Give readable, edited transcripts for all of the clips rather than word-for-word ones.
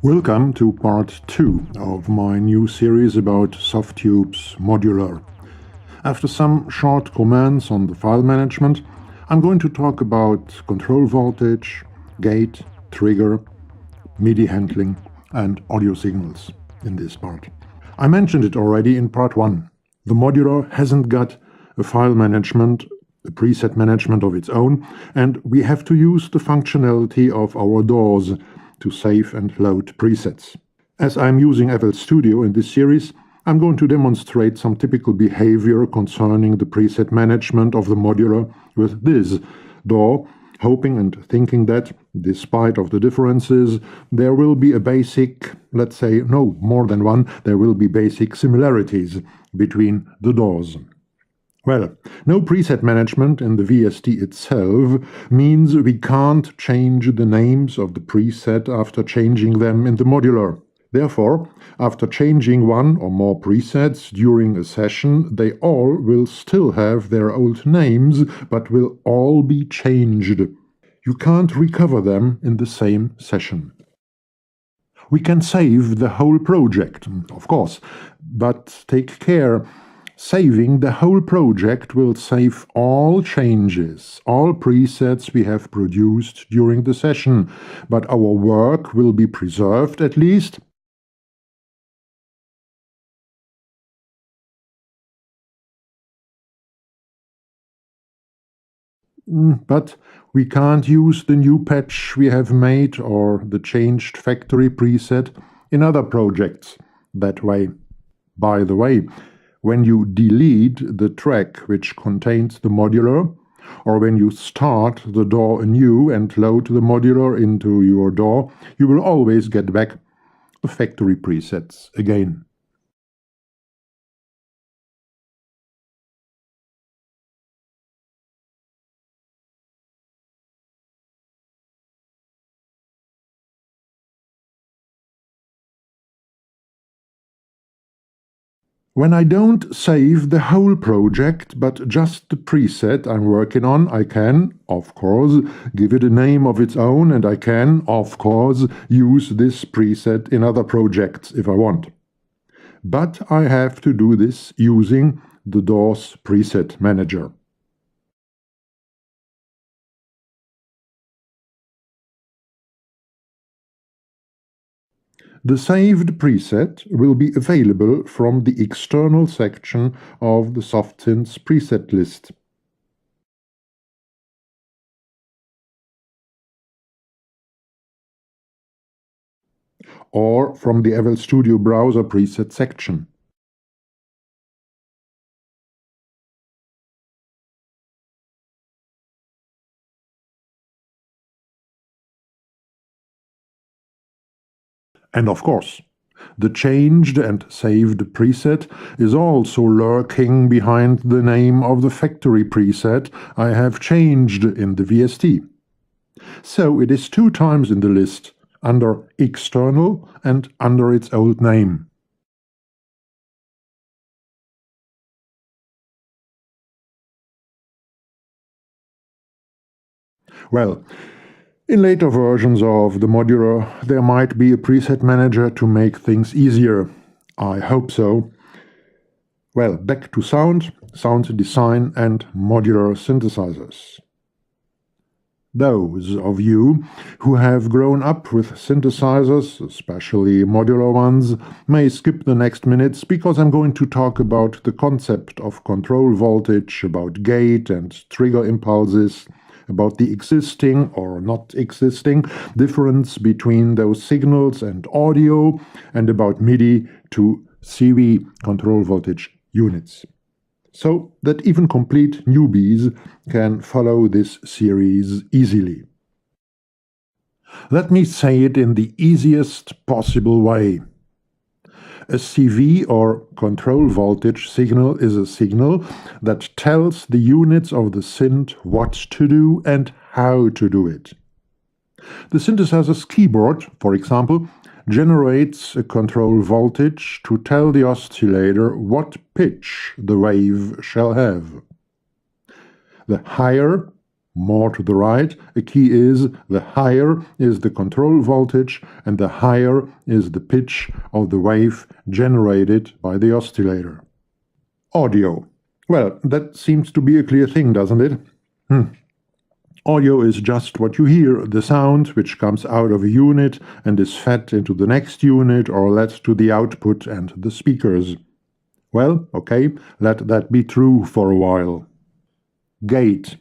Welcome to part 2 of my new series about Softube's Modular. After some short comments on the file management, I'm going to talk about control voltage, gate, trigger, MIDI handling and audio signals in this part. I mentioned it already in part 1. The Modular hasn't got a file management, a preset management of its own, and we have to use the functionality of our DAWs to save and load presets. As I'm using FL Studio in this series, I'm going to demonstrate some typical behavior concerning the preset management of the Modular with this DAW, hoping and thinking that, despite of the differences, there will be a basic, let's say, no more than one, there will be basic similarities between the DAWs. Well, no preset management in the VST itself means we can't change the names of the preset after changing them in the Modular. Therefore, after changing one or more presets during a session, they all will still have their old names, but will all be changed. You can't recover them in the same session. We can save the whole project, of course, but take care. Saving the whole project will save all changes, all presets we have produced during the session, but our work will be preserved at least. But we can't use the new patch we have made or the changed factory preset in other projects that way. By the way, when you delete the track which contains the Modular, or when you start the DAW anew and load the Modular into your DAW, you will always get back the factory presets again. When I don't save the whole project, but just the preset I'm working on, I can, of course, give it a name of its own, and I can, of course, use this preset in other projects if I want. But I have to do this using the DAW's preset manager. The saved preset will be available from the external section of the Synths preset list. Or from the FL Studio browser preset section. And of course, the changed and saved preset is also lurking behind the name of the factory preset I have changed in the VST. So it is 2 times in the list, under external and under its old name. Well, in later versions of the Modular, there might be a preset manager to make things easier. I hope so. Well, back to sound design and modular synthesizers. Those of you who have grown up with synthesizers, especially modular ones, may skip the next minutes because I'm going to talk about the concept of control voltage, about gate and trigger impulses, about the existing or not existing difference between those signals and audio, and about MIDI to CV control voltage units, so that even complete newbies can follow this series easily. Let me say it in the easiest possible way. A CV or control voltage signal is a signal that tells the units of the synth what to do and how to do it. The synthesizer's keyboard, for example, generates a control voltage to tell the oscillator what pitch the wave shall have. The higher, more to the right, a key is, the higher is the control voltage and the higher is the pitch of the wave generated by the oscillator. Audio. Well, that seems to be a clear thing, doesn't it? Audio is just what you hear, the sound which comes out of a unit and is fed into the next unit or led to the output and the speakers. Well, okay, let that be true for a while. Gate.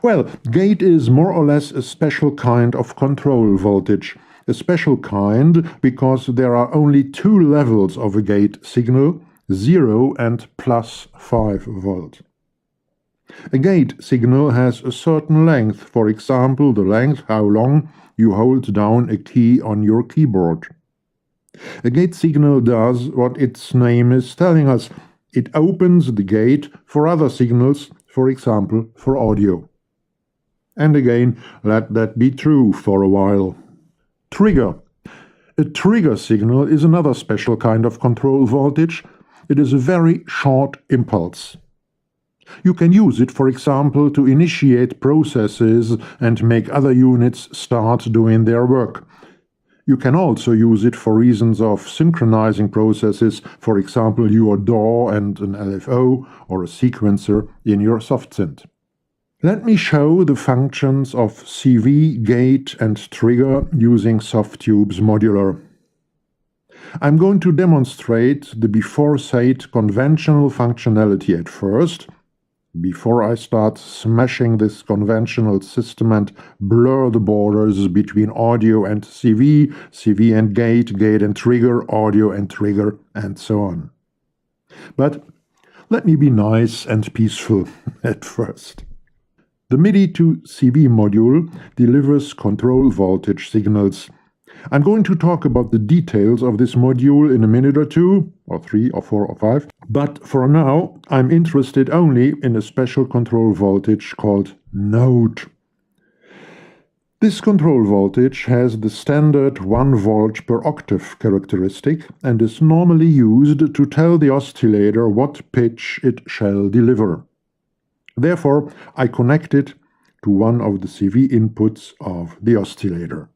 Well, gate is more or less a special kind of control voltage. A special kind because there are only two levels of a gate signal, 0 and plus 5 volt. A gate signal has a certain length, for example, the length how long you hold down a key on your keyboard. A gate signal does what its name is telling us. It opens the gate for other signals, for example, for audio. And again, let that be true for a while. Trigger. A trigger signal is another special kind of control voltage. It is a very short impulse. You can use it, for example, to initiate processes and make other units start doing their work. You can also use it for reasons of synchronizing processes, for example, your DAW and an LFO or a sequencer in your SoftSynth. Let me show the functions of CV, gate and trigger using Softube's Modular. I'm going to demonstrate the before-said conventional functionality at first, before I start smashing this conventional system and blur the borders between audio and CV, CV and gate, gate and trigger, audio and trigger, and so on. But let me be nice and peaceful at first. The MIDI to CV module delivers control voltage signals. I'm going to talk about the details of this module in a minute or two, or 3 or 4 or 5, but for now I'm interested only in a special control voltage called note. This control voltage has the standard 1 volt per octave characteristic and is normally used to tell the oscillator what pitch it shall deliver. Therefore, I connect it to one of the CV inputs of the oscillator.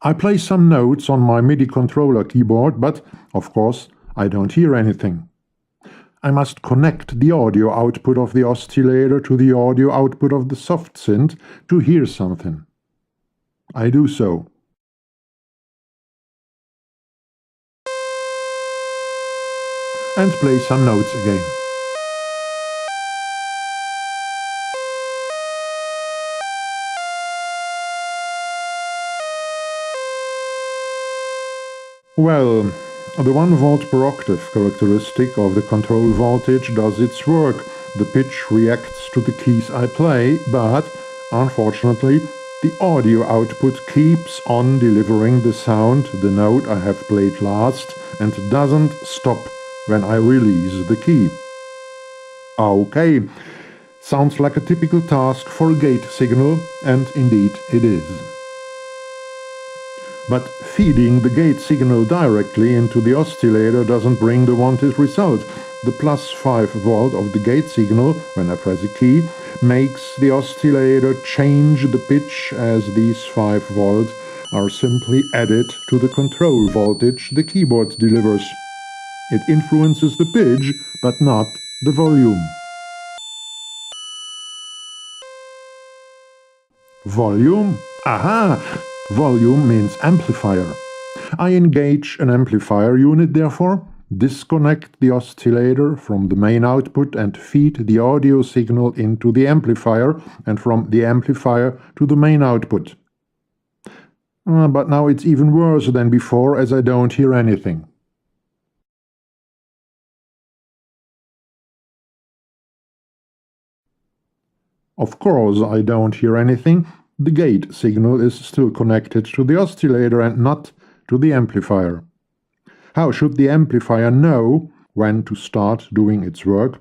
I play some notes on my MIDI controller keyboard, but, of course, I don't hear anything. I must connect the audio output of the oscillator to the audio output of the SoftSynth to hear something. I do so. And play some notes again. Well, the 1 volt per octave characteristic of the control voltage does its work. The pitch reacts to the keys I play, but, unfortunately, the audio output keeps on delivering the sound, the note I have played last, and doesn't stop when I release the key. Okay, sounds like a typical task for a gate signal, and indeed it is. But feeding the gate signal directly into the oscillator doesn't bring the wanted result. The plus 5 volt of the gate signal, when I press a key, makes the oscillator change the pitch, as these 5 volts are simply added to the control voltage the keyboard delivers. It influences the pitch, but not the volume. Volume? Aha! Volume means amplifier. I engage an amplifier unit, therefore, disconnect the oscillator from the main output and feed the audio signal into the amplifier and from the amplifier to the main output. But now it's even worse than before, as I don't hear anything. Of course I don't hear anything. The gate signal is still connected to the oscillator and not to the amplifier. How should the amplifier know when to start doing its work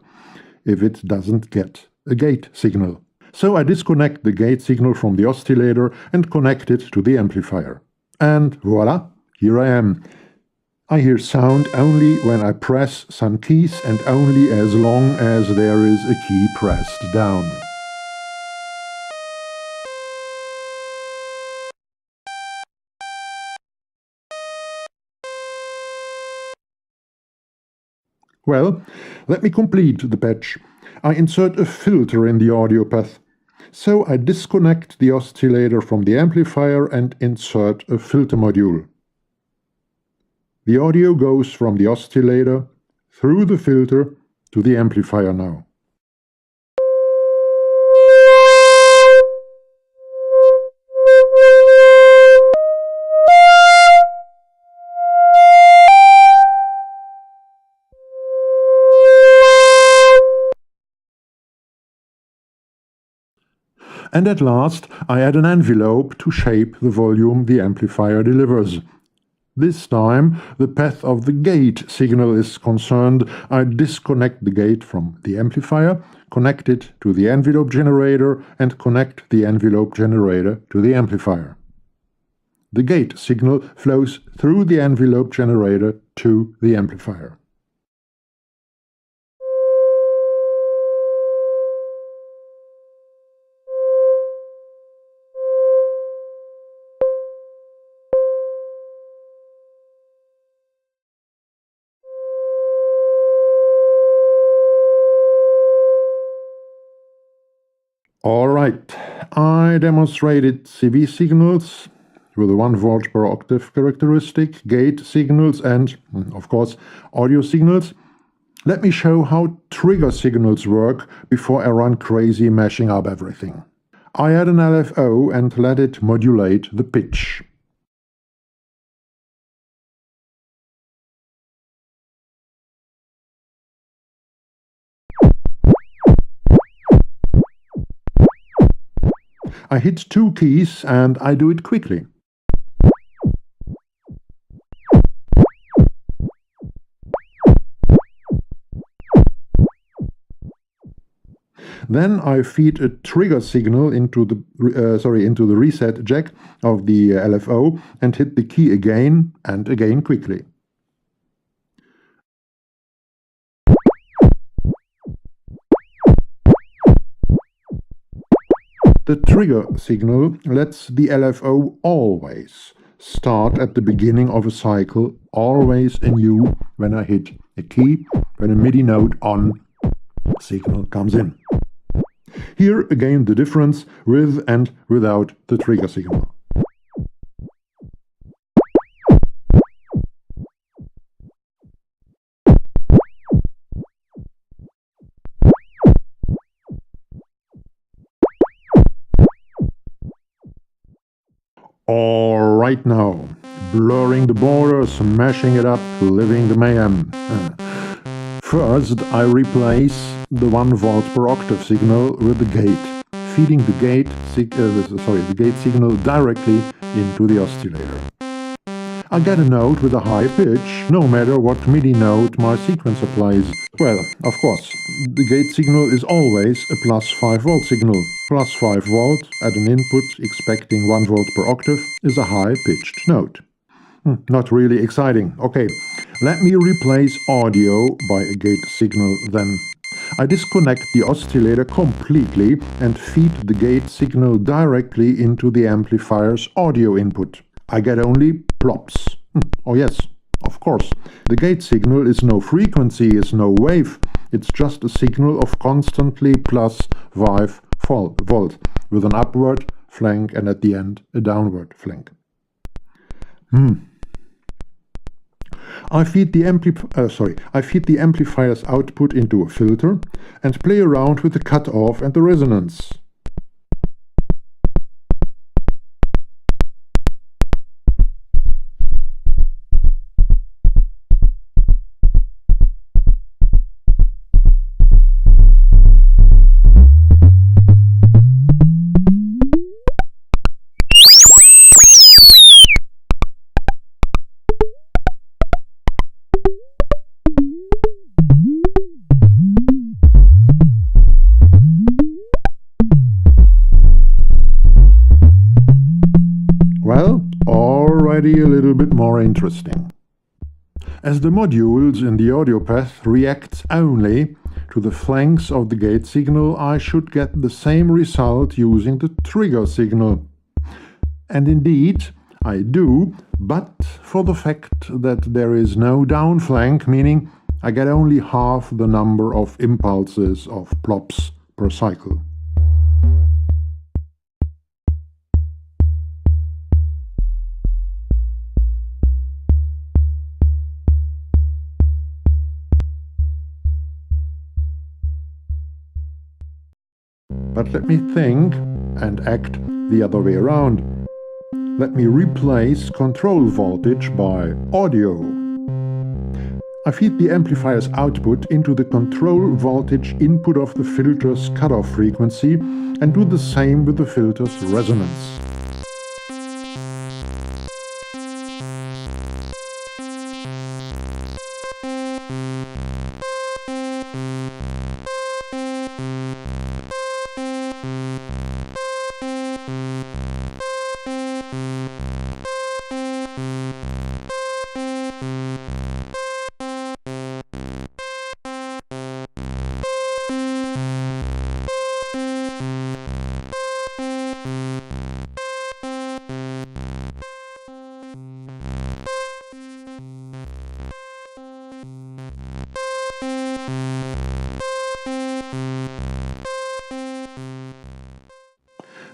if it doesn't get a gate signal? So I disconnect the gate signal from the oscillator and connect it to the amplifier. And voila, here I am. I hear sound only when I press some keys and only as long as there is a key pressed down. Well, let me complete the patch. I insert a filter in the audio path. So I disconnect the oscillator from the amplifier and insert a filter module. The audio goes from the oscillator through the filter to the amplifier now. And at last, I add an envelope to shape the volume the amplifier delivers. This time, the path of the gate signal is concerned. I disconnect the gate from the amplifier, connect it to the envelope generator, and connect the envelope generator to the amplifier. The gate signal flows through the envelope generator to the amplifier. Alright, I demonstrated CV signals with a 1 volt per octave characteristic, gate signals and, of course, audio signals. Let me show how trigger signals work before I run crazy mashing up everything. I add an LFO and let it modulate the pitch. I hit 2 keys and I do it quickly. Then I feed a trigger signal into the reset jack of the LFO and hit the key again and again quickly. The trigger signal lets the LFO always start at the beginning of a cycle, always anew when I hit a key, when a MIDI note on signal comes in. Here again the difference with and without the trigger signal. Alright now, blurring the borders, smashing it up, living the mayhem. First, I replace the 1 volt per octave signal with the gate, feeding the gate signal directly into the oscillator. I get a note with a high pitch, no matter what MIDI note my sequencer plays. Well, of course, the gate signal is always a plus 5 volt signal. Plus 5 volt at an input expecting 1 volt per octave is a high-pitched note. Not really exciting. Okay, let me replace audio by a gate signal then. I disconnect the oscillator completely and feed the gate signal directly into the amplifier's audio input. I get only plops. Oh yes, of course. The gate signal is no frequency, is no wave. It's just a signal of constantly plus 5 volt with an upward flank and at the end a downward flank. I feed the amplifier's output into a filter and play around with the cutoff and the resonance. Well, already a little bit more interesting. As the modules in the audio path react only to the flanks of the gate signal, I should get the same result using the trigger signal. And indeed, I do, but for the fact that there is no down flank, meaning I get only half the number of impulses of plops per cycle. But let me think and act the other way around. Let me replace control voltage by audio. I feed the amplifier's output into the control voltage input of the filter's cutoff frequency and do the same with the filter's resonance.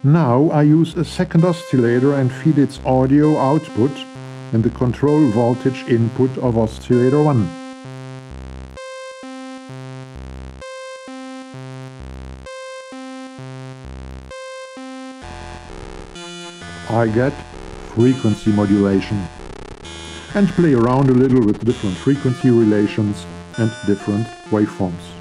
Now I use a second oscillator and feed its audio output in the control voltage input of oscillator 1. I get frequency modulation and play around a little with different frequency relations and different waveforms.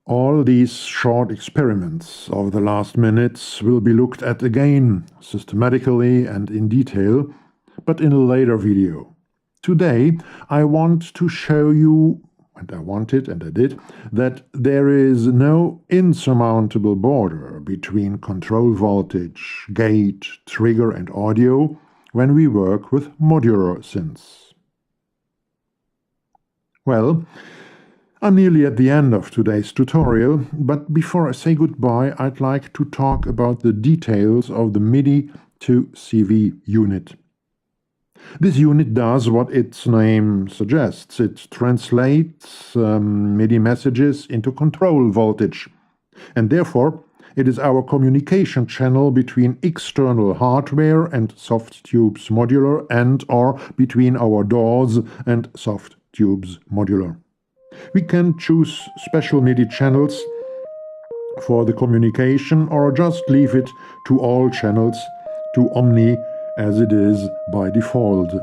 All these short experiments of the last minutes will be looked at again, systematically and in detail, but in a later video. Today I want to show you, and I wanted and I did, that there is no insurmountable border between control voltage, gate, trigger and audio when we work with modular synths. Well, I'm nearly at the end of today's tutorial, but before I say goodbye, I'd like to talk about the details of the MIDI to CV unit. This unit does what its name suggests. It translates MIDI messages into control voltage, and therefore it is our communication channel between external hardware and Softube's Modular and/or between our DAWs and Softube's Modular. We can choose special MIDI channels for the communication or just leave it to all channels, to Omni as it is by default.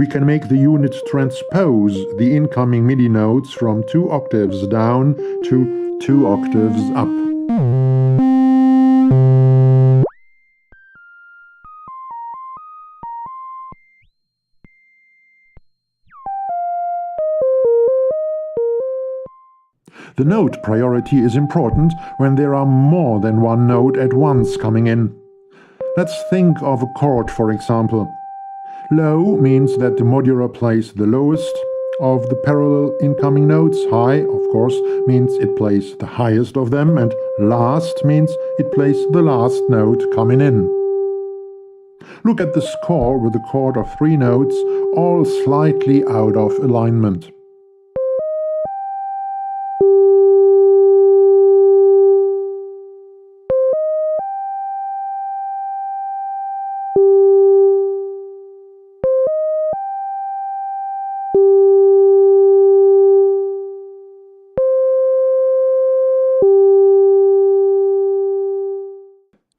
We can make the unit transpose the incoming MIDI notes from 2 octaves down to 2 octaves up. The note priority is important when there are more than one note at once coming in. Let's think of a chord, for example. Low means that the modular plays the lowest of the parallel incoming notes. High, of course, means it plays the highest of them, and last means it plays the last note coming in. Look at the score with a chord of 3 notes, all slightly out of alignment.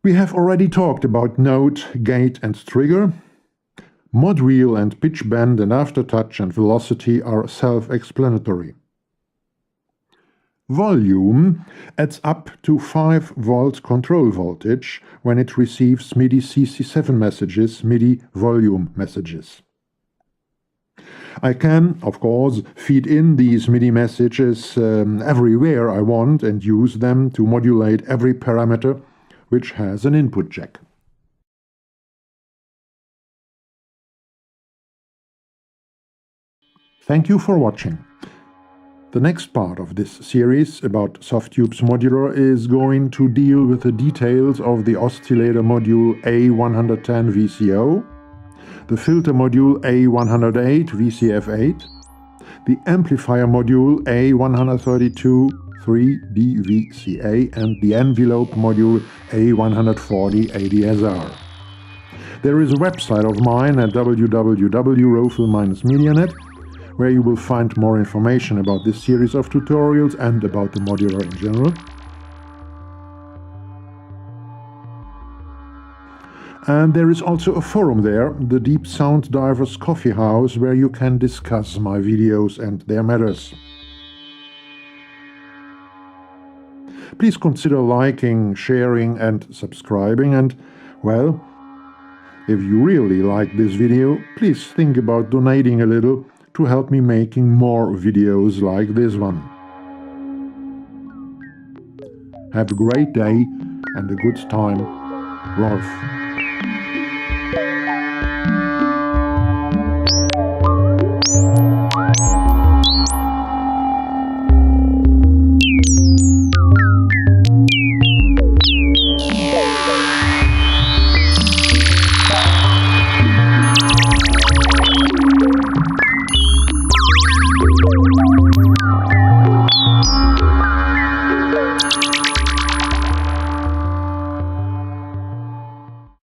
We have already talked about note, gate and trigger. Mod wheel and pitch bend and aftertouch and velocity are self-explanatory. Volume adds up to 5 volt control voltage when it receives MIDI CC7 messages, MIDI volume messages. I can, of course, feed in these MIDI messages everywhere I want and use them to modulate every parameter which has an input jack. Thank you for watching. The next part of this series about Softube's Modular is going to deal with the details of the oscillator module A110 VCO, the filter module A108 VCF8, the amplifier module A132 3D VCA and the envelope module A140 ADSR. There is a website of mine at www.rolf-medianet where you will find more information about this series of tutorials and about the modular in general. And there is also a forum there, the Deep Sound Divers Coffee House, where you can discuss my videos and their matters. Please consider liking, sharing and subscribing, and, well, if you really like this video, please think about donating a little to help me making more videos like this one. Have a great day and a good time. Rolf.